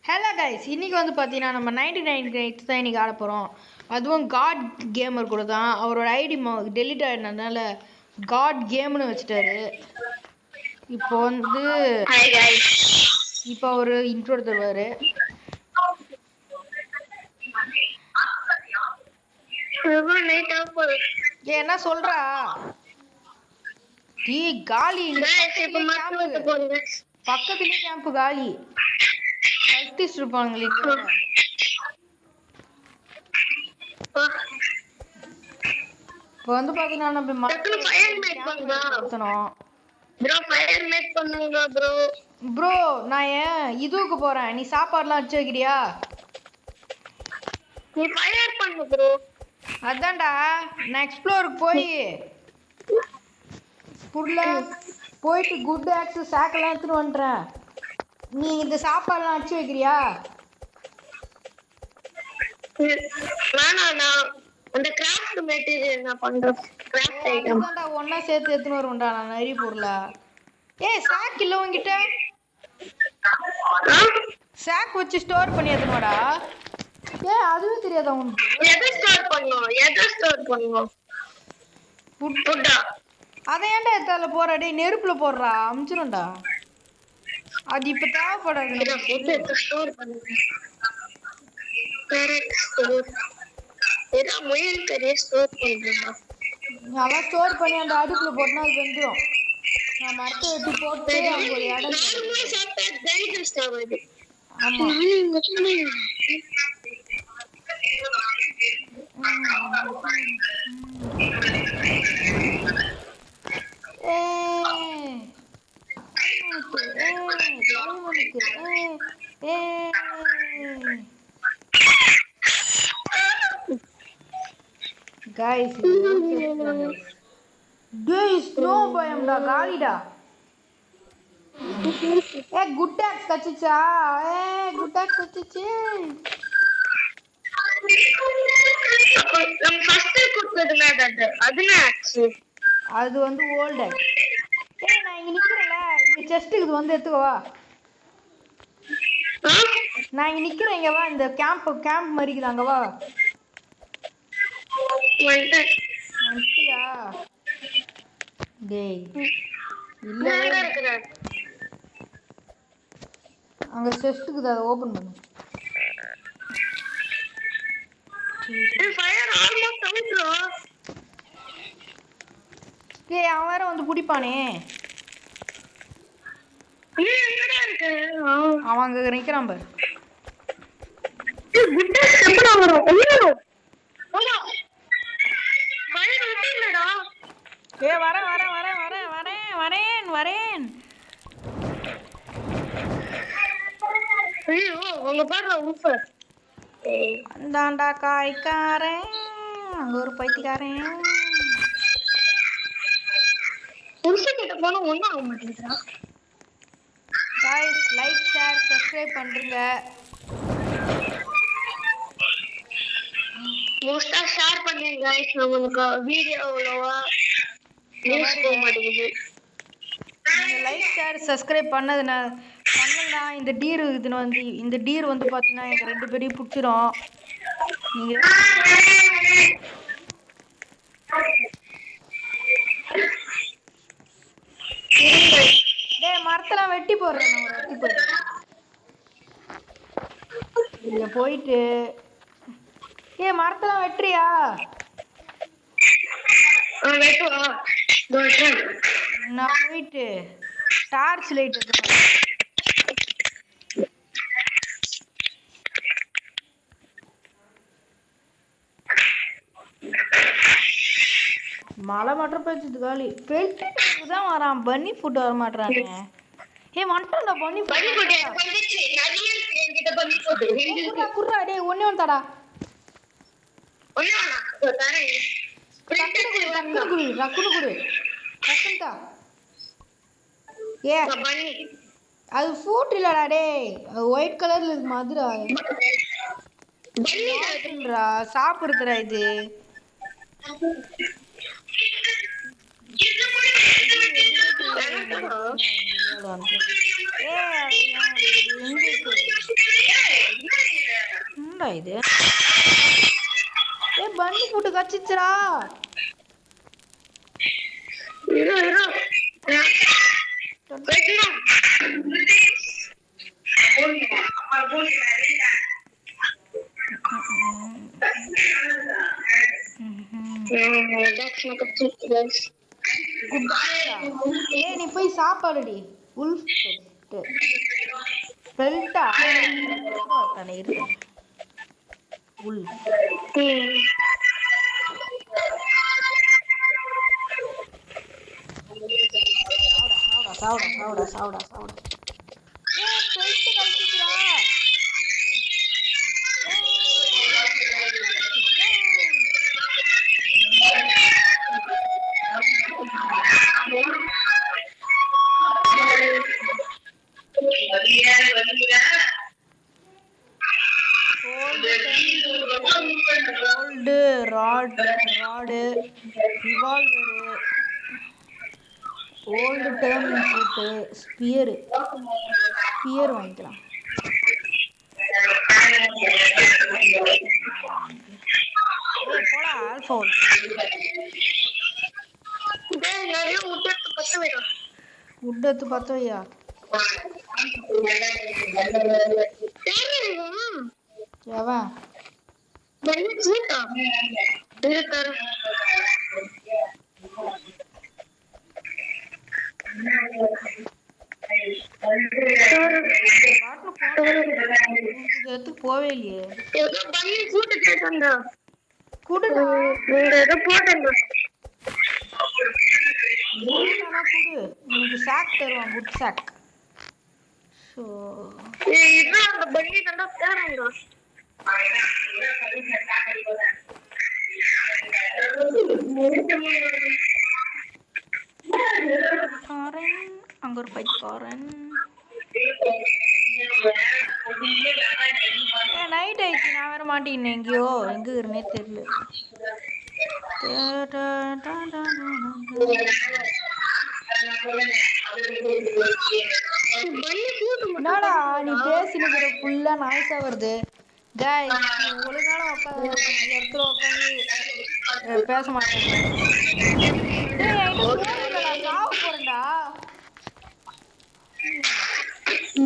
Hello guys, இன்னைக்கு வந்து பார்த்தீங்கன்னா நம்ம 99 நைட்ஸ் தான் இன்னைக்கு ஆட போகிறோம். அதுவும் காட் கேமர் கூட தான். அவரோட ஐடி டெலிட் ஆகிடுறதுனால காட் கேம்னு வச்சுட்டாரு. இப்போ வந்து இப்போ அவர் இன்ட்ரோ தருவார். என்ன சொல்றா? டீ காலி, பக்கத்துலேயே கேம்ப் காலி. கல்டிஸ்ட் இருப்பாங்களே. இப்போ வந்து பாத்தீங்கன்னா நம்ம ப்ரோ நான் ஏன் இதுக்கு போறேன், நீ சாப்பாடுலாம் அடிச்சு வைக்கிறியா? நீ ஃபயர் பண்ணு ப்ரோ. அதான்டா நான் எக்ஸ்ப்ளோருக்கு போயிட்டு குட் ஆக்சஸ் சாக்கெல்லாம் எடுத்துட்டு வந்துட்டேன். நீ இந்த சாப்பாடுலாம் அடிச்சு வைக்கிறியா? நான் அந்த கிராஃப்ட் மெட்டீரியல் நான் பண்றேன். கிராஃப்ட் ஐட்டம் அதான்டா ஒண்ணா சேர்த்து எடுத்துட்டு வருவேன்டா நான் நிறைய பொருளா. சாக் இல்ல உன்கிட்ட? சாக் வச்சு ஸ்டோர் பண்ணி எடுத்துனோடா. அதுவே தெரியாதா உனக்கு? எதை ஸ்டோர் பண்ணுவோம்? ஃபுட்டா? அதை ஏன்டா எத்தால போற? டேய் நெருப்புல போடுறா, அமிச்சிரும்டா. அது இப்ப தேவைப்படாது. ஸ்டோர் பண்ணுங்க. முயல் கறியை ஸ்டோர் பண்ணுறா. நல்லா ஸ்டோர் பண்ணி அந்த அடுப்புல போட்டா அது வெந்துடும். நான் மரத்தை வெட்டி போட்டு அங்க ஒரு இடம். ஆமா guys, no பயம்டா, காலிடா. குட் டாக்ஸ் கச்சிச்சா? குட் டாக்ஸ் கச்சிச்சு. நம்ம ஃபர்ஸ்ட் குடுத்ததுல அது வந்து ஓல்ட் டாக்ஸ். நான் இங்க நிக்கிறேன்ல, இந்த செஸ்ட்க்கு வந்து எடுத்துக்கவா. நான் இங்க நிக்கிறேன், இங்க வா. இந்த கேம்ப் மரிக்குது, அங்க வா. வந்துட்டியா? டேய் இல்ல, அங்க செஸ்ட்க்கு அதை ஓபன் பண்ணு. Fire almost outro. அவன் வேற வந்து குடிப்பானே. அவன் அங்க நிக்கிறான் பாரு. வரேன். ஐயோ உங்க பாரு ஊஃபர். அந்தாண்டா காய்க்காரன், அங்க ஒரு பைத்தியக்காரன். புருஷன்கிட்ட போனா ஒண்ணும் ஆக மாட்டேங்குதா? गाइस லைக் ஷேர் சப்ஸ்கிரைப் பண்ணுங்க. மோஸ்டா ஷேர் பண்ணுங்க गाइस. நமக்கு வீடியோலவா நியூஸ் போக மாட்டேங்குது. நீங்க லைக் ஷேர் சப்ஸ்கிரைப் பண்ணலனா இந்த டீர் இதுன்னு வந்து இந்த டீர் வந்து பாத்தீங்கன்னா எங்க ரெண்டு பேரையும் புடிச்சிரும். நீங்க மரத்தெல்லாம் வெட்டி போடுறேன். நான் ஒரு வெட்டி போடுறேன். இங்க போயிட்டு மரத்தெல்லாம் வெட்டுறியா? நான் போயிட்டு டார்ச் லைட் மழை மட்டும் பேச்சுது காலி. பெல்ட் தான் வரான், பன்னி ஃபுட் வர மாட்டானே. வந்துட்டா பன்னி ஃபுட். குர்ரா டேய், ஒண்ணே ஒன்னு தாடா. அது ஃப்ரூட் இல்லடா டேய், அது ஒயிட் கலர்ல இருக்கு. மதுரா சாப்பிடுறா இது. என்னடா இது? ஏ பன்னி போட்டு கச்சிச்சுடா. இரு ஏ நீ போய் சாப்பாடுடி. உல்ஃப் பெல்ட்டா தானே இருக்கு. உல்ஃப் சாவுடா. ஏ பெல்ட் கழிச்சுடா. கோல்டு ராடு ரிவால்வரு ஓல்டு டேர்மிங் ஃபுட்டு ஸ்பியர் வாங்கிக்கலாம். போடா ஆல்ஃபா உட் எடுத்து பத்த வையா. எவன் போவே இல்லையே. உனக்கு சாக் தருவான். Good shock. அங்க ஒரு பைக்காரன். நைட் ஆயிடுச்சு. நான் வேற மாட்டேன். எங்கேயோ எங்க இருந்தே தெரியல. என்னடா நீ பேசினுக்கிற ஃபுல்லா நாய்ஸா வருது. गाइस ஒழுங்கான இடத்துல உட்காந்து பேச மாட்டேன். டேய் நான் சாவ போறேன்டா.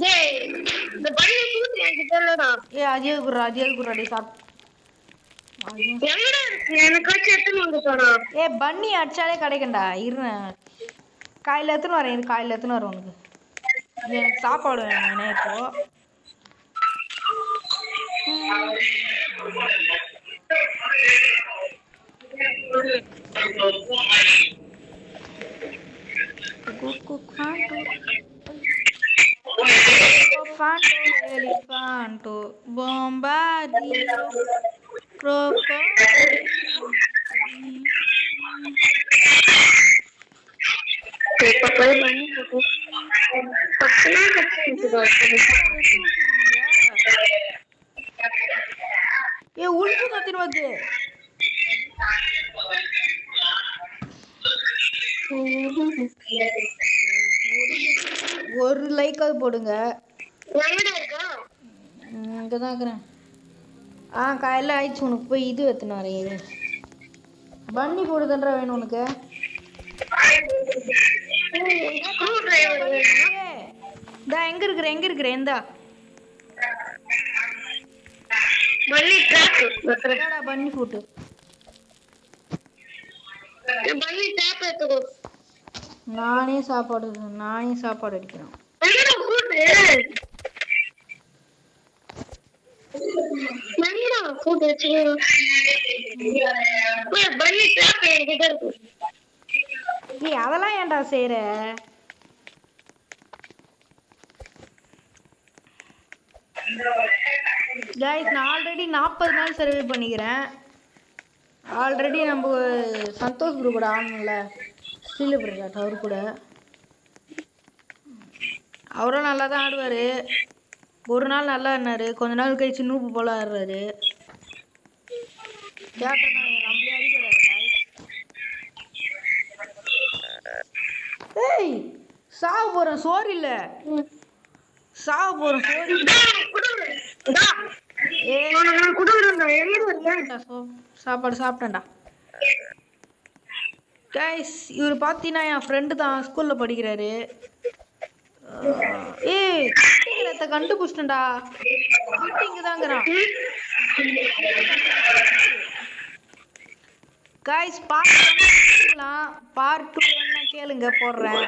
டேய் இந்த பன்னி சூட் எனக்கு தெரியலடா. அஜய் குர்ரா டேய் சாப். எங்கடா இருக்கு? எனக்கு வச்சு எடுத்து வந்து தரா. பன்னி அடிச்சாலே கிடைக்கும்டா. இரு காலையில எடுத்துன்னு வரேன் உனக்கு. எனக்கு சாப்பாடு வேணும் இப்போ. Elefanto, bombardier, crocodile. உள்பு கத்தின்னு வந்து ஒரு லைக்காவது போடுங்க. இங்கதான் இருக்கிறேன். காலையில ஆயிடுச்சு. உனக்கு போய் இது எடுத்துன்னு வரேன். பன்னி போடுதுன்றா வேணும் உனக்கு. எங்க இருக்கிற எந்தா பன்னி போட்டு நானே சாப்பாடு அடிக்கிறேன். அதெல்லாம் ஏன்டா செய்யற? गाइस நான் ஆல்ரெடி 40 நாள் சர்வே பண்ணிக்கிறேன். ஆல்ரெடி நம்ம சந்தோஷ் ப்ரோ கூட ஆடணும்ல, ஸ்ரீல பிரகாஷ் அவர் கூட. அவரும் நல்லா தான் ஆடுவார். ஒரு நாள் நல்லா ஆடினாரு, கொஞ்ச நாள் கழிச்சு நூப்பு போல ஆடுறாரு. கேப்டன் நம்மளே அடிக்கிறாரு. ஏய் சாவ போறேன். சோறு இல்ல சாவ போறேன். சோறு சாப்பிட்டேன்டா சாப்பாடு சாப்பிட்டேன்டா. கைஸ் இவர் பார்த்தீங்கன்னா என் ஃப்ரெண்டு தான், ஸ்கூலில் படிக்கிறாரு. ஏய் கிரத்தை கண்டுபிடிச்சிட்டேன்டா. இங்கே தாங்கிறான். கைஸ் பார்ட் 2 என்ன கேளுங்க, போடுறேன்.